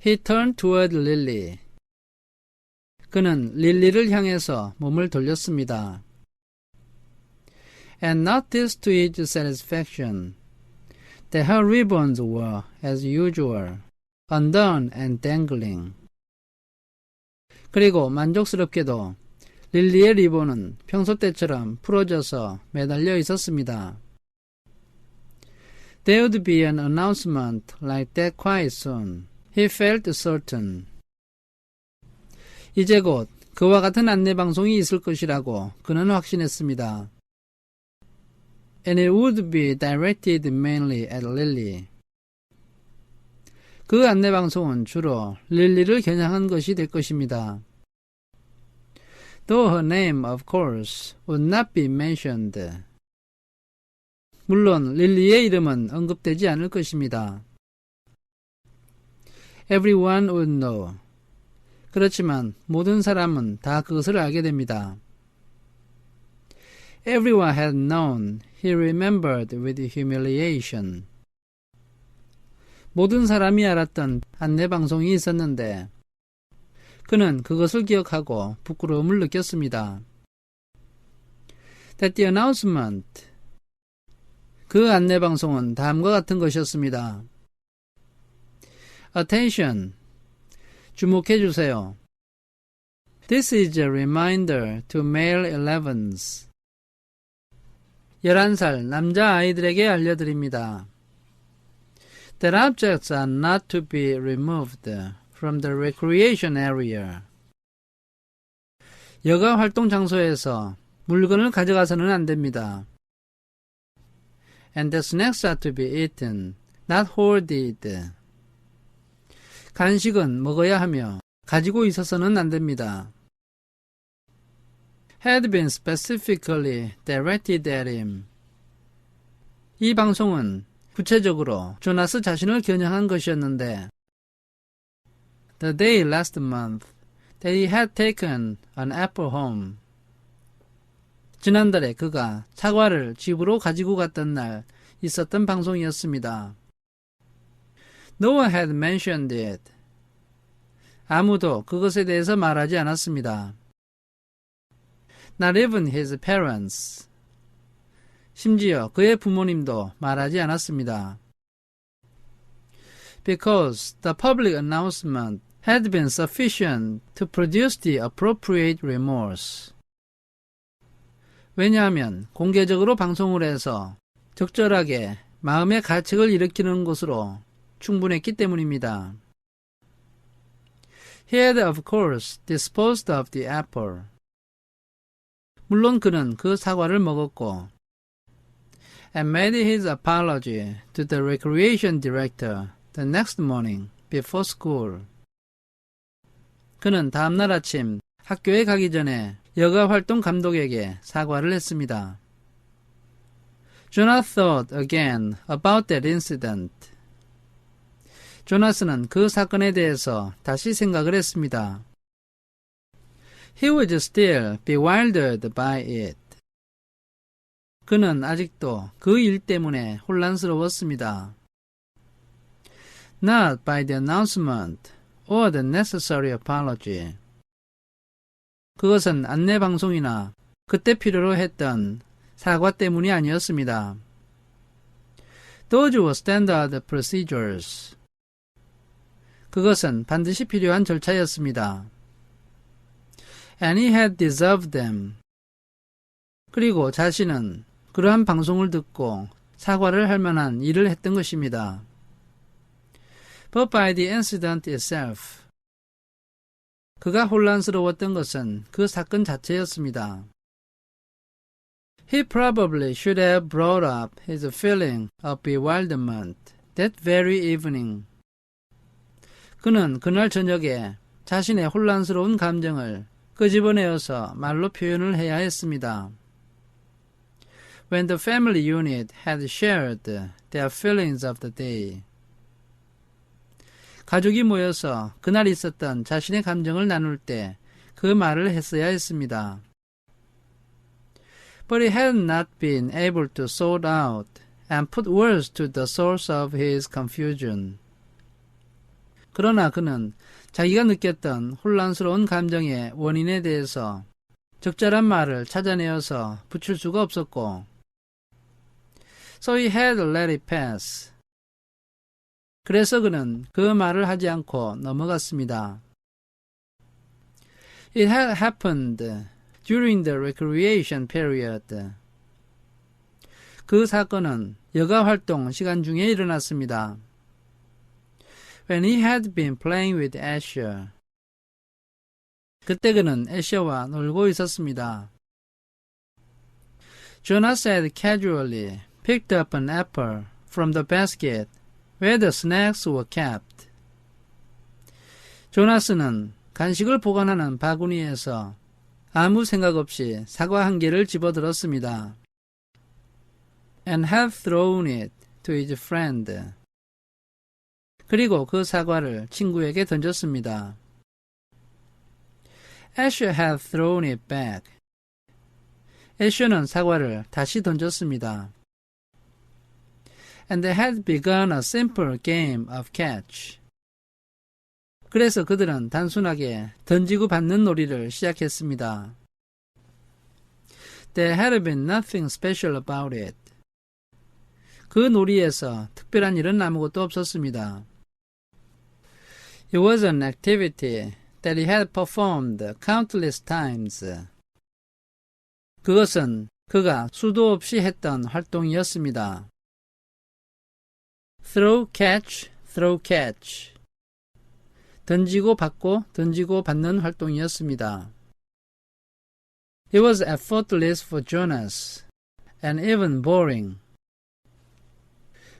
He turned toward Lily. 그는 릴리를 향해서 몸을 돌렸습니다. And noticed to his satisfaction that her ribbons were, as usual, undone and dangling. 그리고 만족스럽게도 릴리의 리본은 평소 때처럼 풀어져서 매달려 있었습니다. There would be an announcement like that quite soon. He felt certain. 이제 곧 그와 같은 안내방송이 있을 것이라고 그는 확신했습니다. And it would be directed mainly at Lily. 그 안내방송은 주로 릴리를 겨냥한 것이 될 것입니다. Though her name, of course, would not be mentioned. 물론 릴리의 이름은 언급되지 않을 것입니다. Everyone would know. 그렇지만 모든 사람은 다 그것을 알게 됩니다. Everyone had known, he remembered with humiliation. 모든 사람이 알았던 안내방송이 있었는데 그는 그것을 기억하고 부끄러움을 느꼈습니다. That the announcement, 그 안내방송은 다음과 같은 것이었습니다. Attention, 주목해 주세요. This is a reminder to male 11s. 11살 남자아이들에게 알려드립니다. That objects are not to be removed from the recreation area. 여가 활동 장소에서 물건을 가져가서는 안 됩니다. And the snacks are to be eaten, not hoarded. 간식은 먹어야 하며 가지고 있어서는 안 됩니다. Had been specifically directed at him. 이 방송은 구체적으로 조나스 자신을 겨냥한 것이었는데 The day last month that he had taken an apple home. 지난달에 그가 사과를 집으로 가지고 갔던 날 있었던 방송이었습니다. No one had mentioned it. 아무도 그것에 대해서 말하지 않았습니다. Not even his parents. 심지어 그의 부모님도 말하지 않았습니다. Because the public announcement had been sufficient to produce the appropriate remorse. 왜냐하면 공개적으로 방송을 해서 적절하게 마음의 가책을 일으키는 것으로 충분했기 때문입니다. He had of course disposed of the apple. 물론 그는 그 사과를 먹었고 and made his apology to the recreation director the next morning before school. 그는 다음날 아침 학교에 가기 전에 여가 활동 감독에게 사과를 했습니다. Jonah thought again about that incident. 조나스는 그 사건에 대해서 다시 생각을 했습니다. He was still bewildered by it. 그는 아직도 그 일 때문에 혼란스러웠습니다. Not by the announcement or the necessary apology. 그것은 안내방송이나 그때 필요로 했던 사과 때문이 아니었습니다. Those were standard procedures. 그것은 반드시 필요한 절차였습니다. And he had deserved them. 그리고 자신은 그러한 방송을 듣고 사과를 할 만한 일을 했던 것입니다. But by the incident itself. 그가 혼란스러웠던 것은 그 사건 자체였습니다. He probably should have brought up his feeling of bewilderment that very evening. 그는 그날 저녁에 자신의 혼란스러운 감정을 끄집어내어서 말로 표현을 해야 했습니다. When the family unit had shared their feelings of the day. 가족이 모여서 그날 있었던 자신의 감정을 나눌 때 그 말을 했어야 했습니다. But he had not been able to sort out and put words to the source of his confusion. 그러나 그는 자기가 느꼈던 혼란스러운 감정의 원인에 대해서 적절한 말을 찾아내어서 붙일 수가 없었고, So he had to let it pass. 그래서 그는 그 말을 하지 않고 넘어갔습니다. It had happened during the recreation period. 그 사건은 여가 활동 시간 중에 일어났습니다. When he had been playing with Asher. 그때 그는 애셔와 놀고 있었습니다. Jonas had casually picked up an apple from the basket where the snacks were kept. 조나스는 간식을 보관하는 바구니에서 아무 생각 없이 사과 한 개를 집어들었습니다. And had thrown it to his friend. 그리고 그 사과를 친구에게 던졌습니다. Asher had thrown it back. 애셔는 사과를 다시 던졌습니다. And they had begun a simple game of catch. 그래서 그들은 단순하게 던지고 받는 놀이를 시작했습니다. There had been nothing special about it. 그 놀이에서 특별한 일은 아무것도 없었습니다. It was an activity that he had performed countless times. 그것은 그가 수도 없이 했던 활동이었습니다. Throw, catch, throw, catch. 던지고 받고 던지고 받는 활동이었습니다. It was effortless for Jonas, and even boring.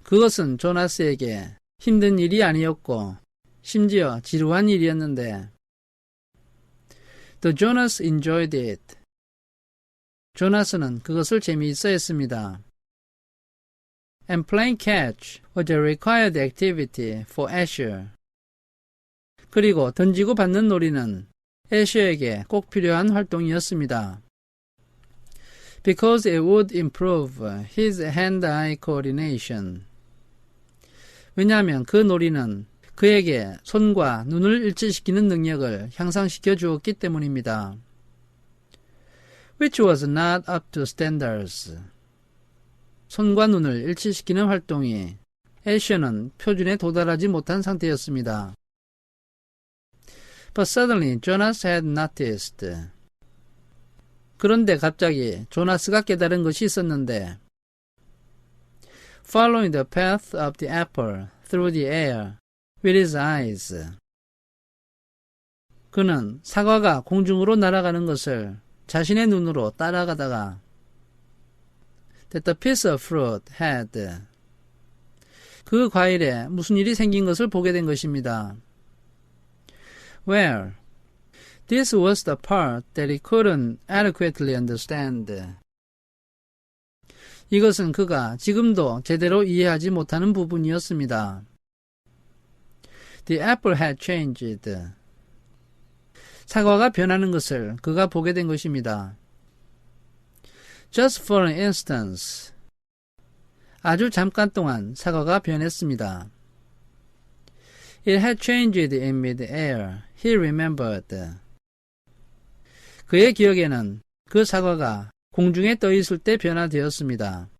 그것은 조나스에게 힘든 일이 아니었고 심지어 지루한 일이었는데 The Jonas enjoyed it. 조나스는 그것을 재미있어 했습니다. And playing catch was a required activity for Asher. 그리고 던지고 받는 놀이는 애셔에게 꼭 필요한 활동이었습니다. Because it would improve his hand-eye coordination. 왜냐하면 그 놀이는 그에게 손과 눈을 일치시키는 능력을 향상시켜 주었기 때문입니다. Which was not up to standards. 손과 눈을 일치시키는 활동이 애셔는 표준에 도달하지 못한 상태였습니다. But suddenly Jonas had noticed. 그런데 갑자기 조나스가 깨달은 것이 있었는데 Following the path of the apple through the air with his eyes. 그는 사과가 공중으로 날아가는 것을 자신의 눈으로 따라가다가 that the piece of fruit had. 그 과일에 무슨 일이 생긴 것을 보게 된 것입니다. Well, this was the part that he couldn't adequately understand. 이것은 그가 지금도 제대로 이해하지 못하는 부분이었습니다. The apple had changed. 사과가 변하는 것을 그가 보게 된 것입니다. Just for an instance. 아주 잠깐 동안 사과가 변했습니다. It had changed in mid-air. He remembered. 그의 기억에는 그 사과가 공중에 떠 있을 때 변화되었습니다.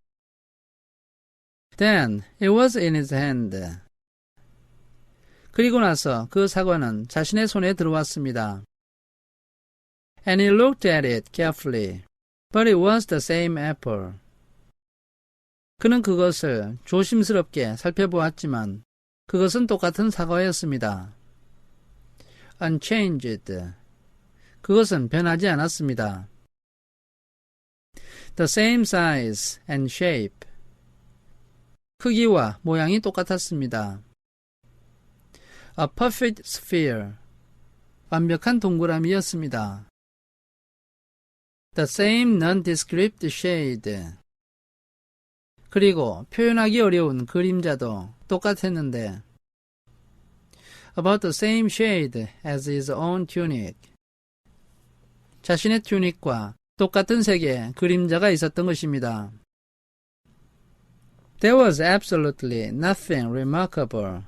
Then it was in his hand. 그리고 나서 그 사과는 자신의 손에 들어왔습니다. And he looked at it carefully, but it was the same apple. 그는 그것을 조심스럽게 살펴보았지만 그것은 똑같은 사과였습니다. Unchanged. 그것은 변하지 않았습니다. The same size and shape. 크기와 모양이 똑같았습니다. A perfect sphere. 완벽한 동그라미였습니다. The same nondescript shade. 그리고 표현하기 어려운 그림자도 똑같았는데 about the same shade as his own tunic. 자신의 튜닉과 똑같은 색의 그림자가 있었던 것입니다. There was absolutely nothing remarkable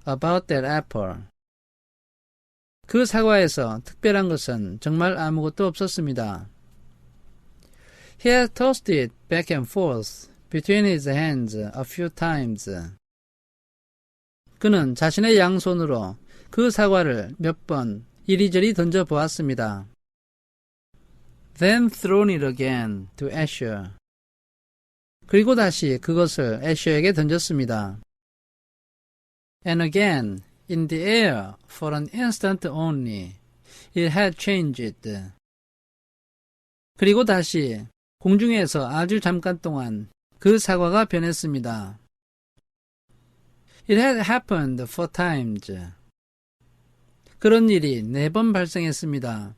about that apple. 그 사과에서 특별한 것은 정말 아무것도 없었습니다. He had tossed it back and forth between his hands a few times. 그는 자신의 양손으로 그 사과를 몇 번 이리저리 던져보았습니다. Then thrown it again to Asher. 그리고 다시 그것을 애셔에게 던졌습니다. And again, in the air, for an instant only, it had changed. 그리고 다시 공중에서 아주 잠깐 동안 그 사과가 변했습니다. It had happened 4 times. 그런 일이 4번 발생했습니다.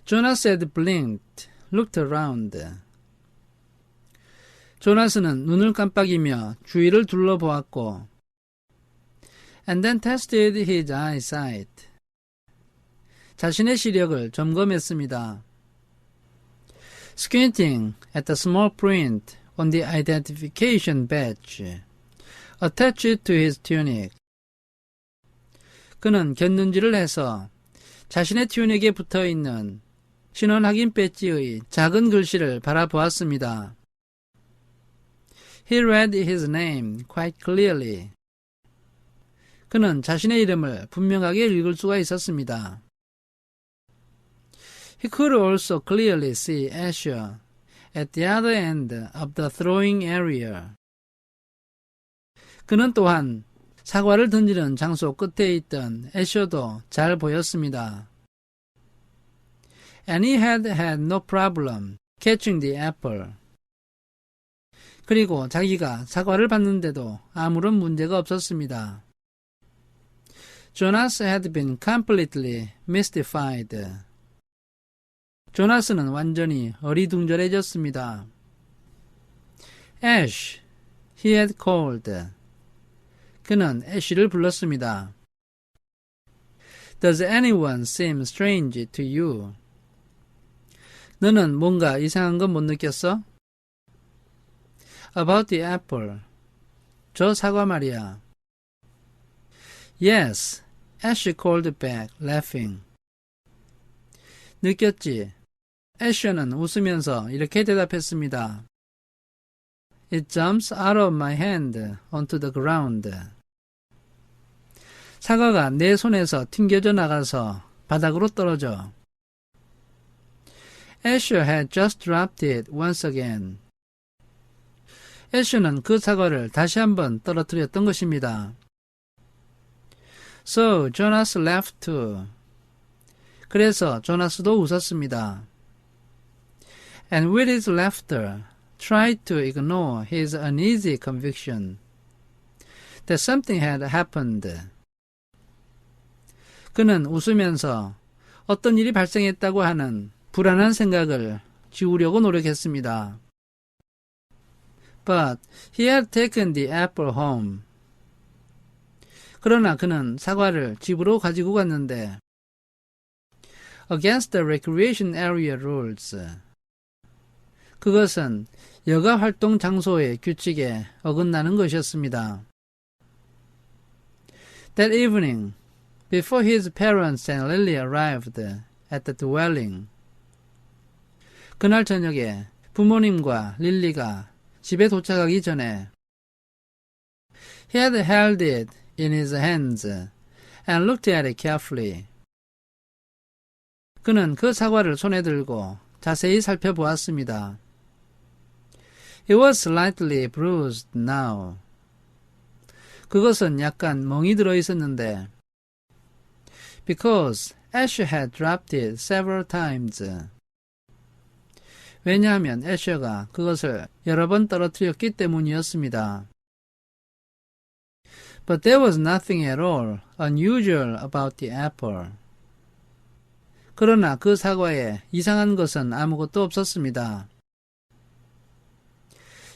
Jonas had blinked, looked around. 조나스는 눈을 깜빡이며 주위를 둘러보았고 and then tested his eyesight. 자신의 시력을 점검했습니다. Squinting at the small print on the identification badge attached to his tunic. 그는 곁눈질을 해서 자신의 튜닉에 붙어있는 신원 확인 배지의 작은 글씨를 바라보았습니다. He read his name quite clearly. 그는 자신의 이름을 분명하게 읽을 수가 있었습니다. He could also clearly see Asher at the other end of the throwing area. 그는 또한 사과를 던지는 장소 끝에 있던 애셔도 잘 보였습니다. And he had no problem catching the apple. 그리고 자기가 사과를 받는데도 아무런 문제가 없었습니다. Jonas had been completely mystified. 조나스는 완전히 어리둥절해졌습니다. Ash, he had called. 그는 애쉬를 불렀습니다. Does anyone seem strange to you? 너는 뭔가 이상한 건 못 느꼈어? About the apple. 저 사과 말이야. Yes, Ash called back, laughing. 느꼈지? 애쉬는 웃으면서 이렇게 대답했습니다. It jumps out of my hand onto the ground. 사과가 내 손에서 튕겨져 나가서 바닥으로 떨어져. Asher had just dropped it once again. 애쉬는 그 사과를 다시 한번 떨어뜨렸던 것입니다. So Jonas laughed too. 그래서 조나스도 웃었습니다. And with his laughter, tried to ignore his uneasy conviction that something had happened. 그는 웃으면서 어떤 일이 발생했다고 하는 불안한 생각을 지우려고 노력했습니다. But he had taken the apple home. 그러나 그는 사과를 집으로 가지고 갔는데 against the recreation area rules. 그것은 여가 활동 장소의 규칙에 어긋나는 것이었습니다. That evening, before his parents and Lily arrived at the dwelling. 그날 저녁에 부모님과 릴리가 집에 도착하기 전에 he had held it in his hands and looked at it carefully. 그는 그 사과를 손에 들고 자세히 살펴보았습니다. It was slightly bruised now. 그것은 약간 멍이 들어 있었는데 because Asher had dropped it several times. 왜냐하면 애셔가 그것을 여러 번 떨어뜨렸기 때문이었습니다. But there was nothing at all unusual about the apple. 그러나 그 사과에 이상한 것은 아무것도 없었습니다.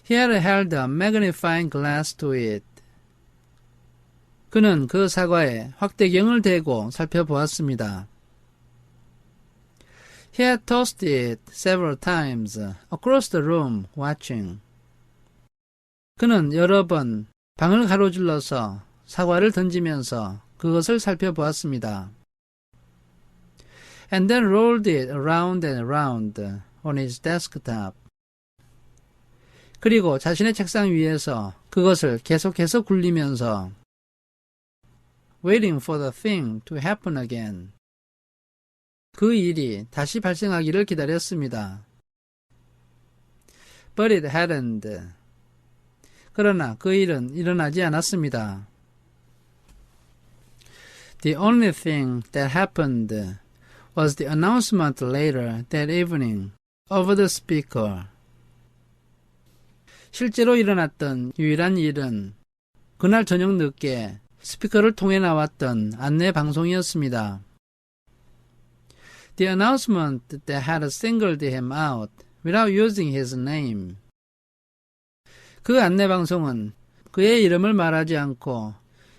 He had held a magnifying glass to it. 그는 그 사과에 확대경을 대고 살펴보았습니다. He had tossed it several times across the room, watching. 그는 여러 번 방을 가로질러서 사과를 던지면서 그것을 살펴보았습니다. And then rolled it around and around on his desktop. 그리고 자신의 책상 위에서 그것을 계속해서 굴리면서 waiting for the thing to happen again. 그 일이 다시 발생하기를 기다렸습니다. But it hadn't. 그러나 그 일은 일어나지 않았습니다. The only thing that happened was the announcement later that evening over the speaker. 실제로 일어났던 유일한 일은 그날 저녁 늦게 스피커를 통해 나왔던 안내 방송이었습니다. The announcement that had singled him out without using his name. 그 안내 방송은 그의 이름을 말하지 않고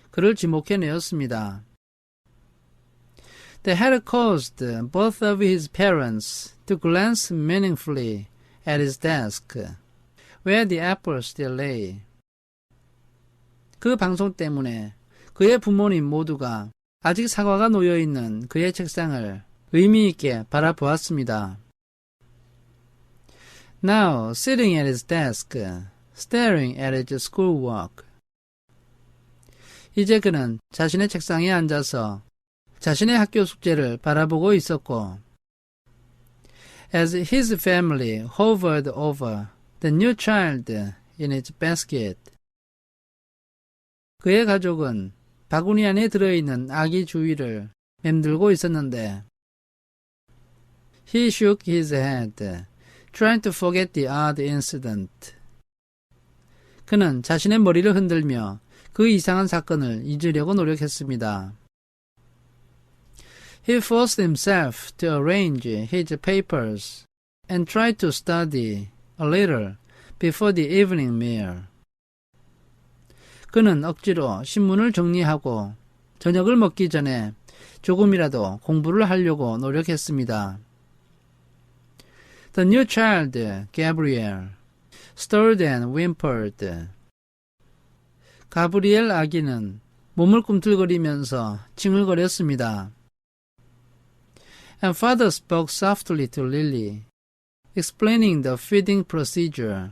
그를 지목해내었습니다. That had caused both of his parents to glance meaningfully at his desk, where the apple still lay. 그 방송 때문에 그의 부모님 모두가 아직 사과가 놓여있는 그의 책상을 의미있게 바라보았습니다. Now, sitting at his desk, staring at his schoolwork. 이제 그는 자신의 책상에 앉아서 자신의 학교 숙제를 바라보고 있었고, as his family hovered over the new child in its basket. 그의 가족은 바구니 안에 들어있는 아기 주위를 맴돌고 있었는데, he shook his head, trying to forget the odd incident. 그는 자신의 머리를 흔들며 그 이상한 사건을 잊으려고 노력했습니다. He forced himself to arrange his papers and tried to study a little before the evening meal. 그는 억지로 신문을 정리하고 저녁을 먹기 전에 조금이라도 공부를 하려고 노력했습니다. The new child, Gabriel, stirred and whimpered. 가브리엘 아기는 몸을 꿈틀거리면서 칭얼거렸습니다. And father spoke softly to Lily, explaining the feeding procedure.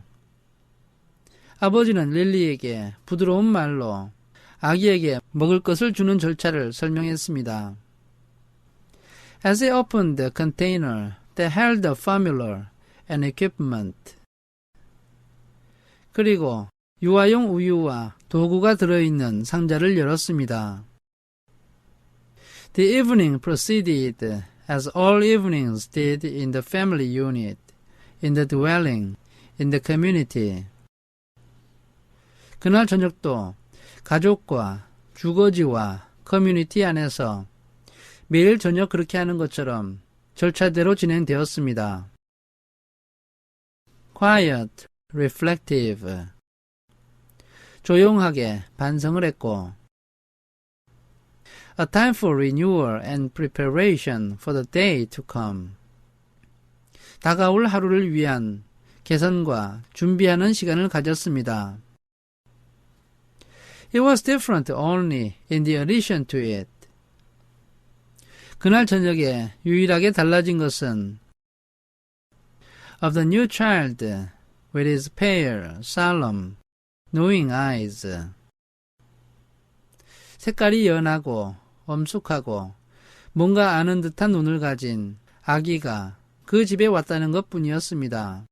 아버지는 릴리에게 부드러운 말로 아기에게 먹을 것을 주는 절차를 설명했습니다. As he opened the container that held the formula and equipment. 그리고 유아용 우유와 도구가 들어있는 상자를 열었습니다. The evening proceeded as all evenings did in the family unit, in the dwelling, in the community. 그날 저녁도 가족과 주거지와 커뮤니티 안에서 매일 저녁 그렇게 하는 것처럼 절차대로 진행되었습니다. Quiet, reflective. 조용하게 반성을 했고, A time for renewal and preparation for the day to come. 다가올 하루를 위한 개선과 준비하는 시간을 가졌습니다. It was different only in the addition to it. 그날 저녁에 유일하게 달라진 것은 of the new child with his pale, solemn, knowing eyes. 색깔이 연하고 엄숙하고 뭔가 아는 듯한 눈을 가진 아기가 그 집에 왔다는 것뿐이었습니다.